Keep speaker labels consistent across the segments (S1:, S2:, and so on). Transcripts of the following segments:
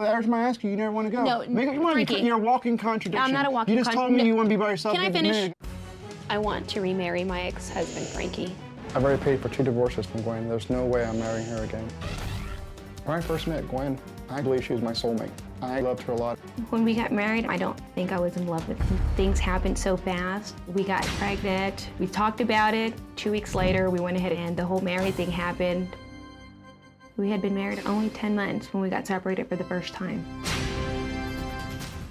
S1: Every time I ask you, you never want to go.
S2: No, Frankie.
S1: You're a walking contradiction.
S2: I'm not a walking
S1: contradiction. You just told me you want to be by yourself.
S2: Can I finish? I want to remarry my ex-husband, Frankie.
S1: I've already paid for 2 divorces from Gwen. There's no way I'm marrying her again. When I first met Gwen, I believe she was my soulmate. I loved her a lot.
S2: When we got married, I don't think I was in love with him. Things happened so fast. We got pregnant. We talked about it. 2 weeks later, we went ahead and the whole married thing happened. We had been married only 10 months when we got separated for the first time.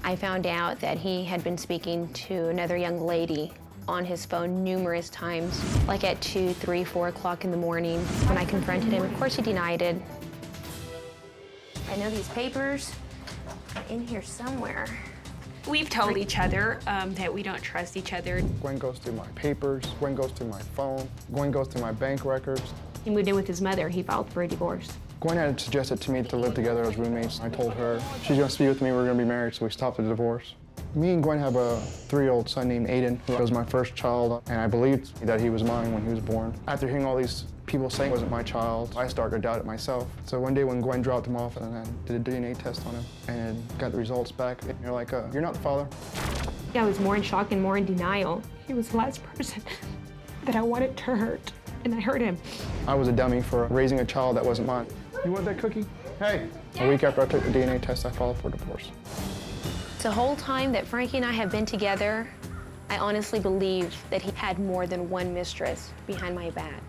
S2: I found out that he had been speaking to another young lady on his phone numerous times, like at 2, 3, 4 o'clock in the morning. When I confronted him, of course he denied it. I know these papers are in here somewhere. We've told each other that we don't trust each other.
S1: Gwen goes through my papers. Gwen goes through my phone. Gwen goes through my bank records.
S2: He moved in with his mother. He filed for a divorce.
S1: Gwen had suggested to me to live together as roommates. I told her she's going to be with me, we're going to be married, so we stopped the divorce. Me and Gwen have a 3-year-old son named Aiden, who was my first child, and I believed that he was mine when he was born. After hearing all these people saying it wasn't my child, I started to doubt it myself. So one day when Gwen dropped him off and then did a DNA test on him and got the results back, and you're like, you're not the father.
S2: I was more in shock and more in denial. He was the last person that I wanted to hurt, and I hurt him.
S1: I was a dummy for raising a child that wasn't mine. You want that cookie? Hey. A week after I took the DNA test, I filed for divorce.
S2: The whole time that Frankie and I have been together, I honestly believed that he had more than one mistress behind my back.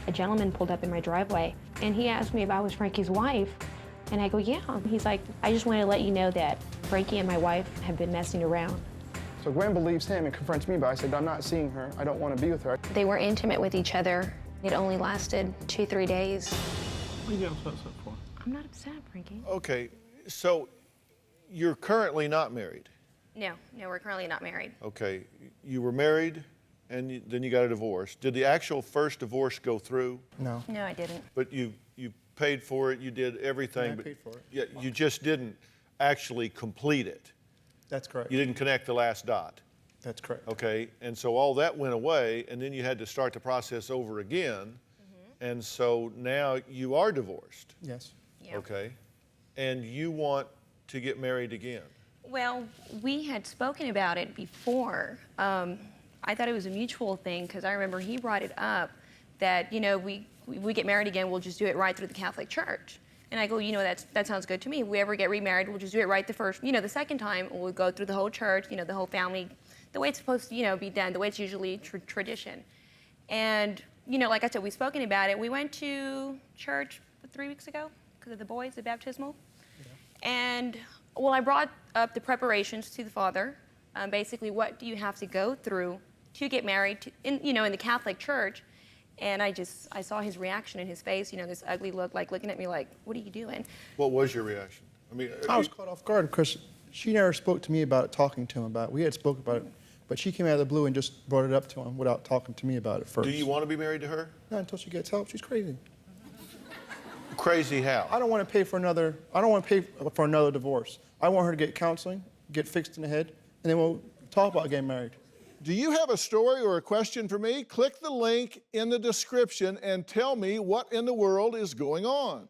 S2: A gentleman pulled up in my driveway, and he asked me if I was Frankie's wife, and I go, yeah. He's like, I just wanted to let you know that Frankie and my wife have been messing around.
S1: So Gwen believes him and confronts me, but I said, I'm not seeing her. I don't want to be with her.
S2: They were intimate with each other. It only lasted 2, 3 days.
S1: What are you upset for?
S2: I'm not upset, Frankie.
S3: Okay, so you're currently not married?
S2: No, we're currently not married.
S3: Okay, you were married and then you got a divorce. Did the actual first divorce go through?
S1: No.
S2: No, I didn't.
S3: But you paid for it, you did everything.
S1: Yeah, I paid for it.
S3: Yeah, you just didn't actually complete it.
S1: That's correct.
S3: You didn't connect the last dot.
S1: That's correct.
S3: Okay, and so all that went away, and then you had to start the process over again, and so now you are divorced.
S1: Yes.
S2: Yeah.
S3: Okay, and you want to get married again.
S2: Well, we had spoken about it before. I thought it was a mutual thing because I remember he brought it up that, you know, we get married again, we'll just do it right through the Catholic Church. And I go, you know, that sounds good to me. If we ever get remarried, we'll just do it right the second time. We'll go through the whole church, you know, the whole family, the way it's supposed to, you know, be done, the way it's usually tradition. And, you know, like I said, we've spoken about it. We went to church 3 weeks ago because of the boys, the baptismal. Yeah. And, well, I brought up the preparations to the father. Basically, what do you have to go through to get married in the Catholic Church? And I saw his reaction in his face, you know, this ugly look, like looking at me like, what are you doing?
S3: What was your reaction? I mean,
S4: I was caught off guard because she never spoke to me about it, talking to him about it. We had spoken about it, but she came out of the blue and just brought it up to him without talking to me about it first.
S3: do you want to be married to her?
S4: Not until she gets help. She's crazy.
S3: Crazy how?
S4: I don't want to pay for another divorce. I want her to get counseling, get fixed in the head, and then we'll talk about getting married.
S5: Do you have a story or a question for me? Click the link in the description and tell me what in the world is going on.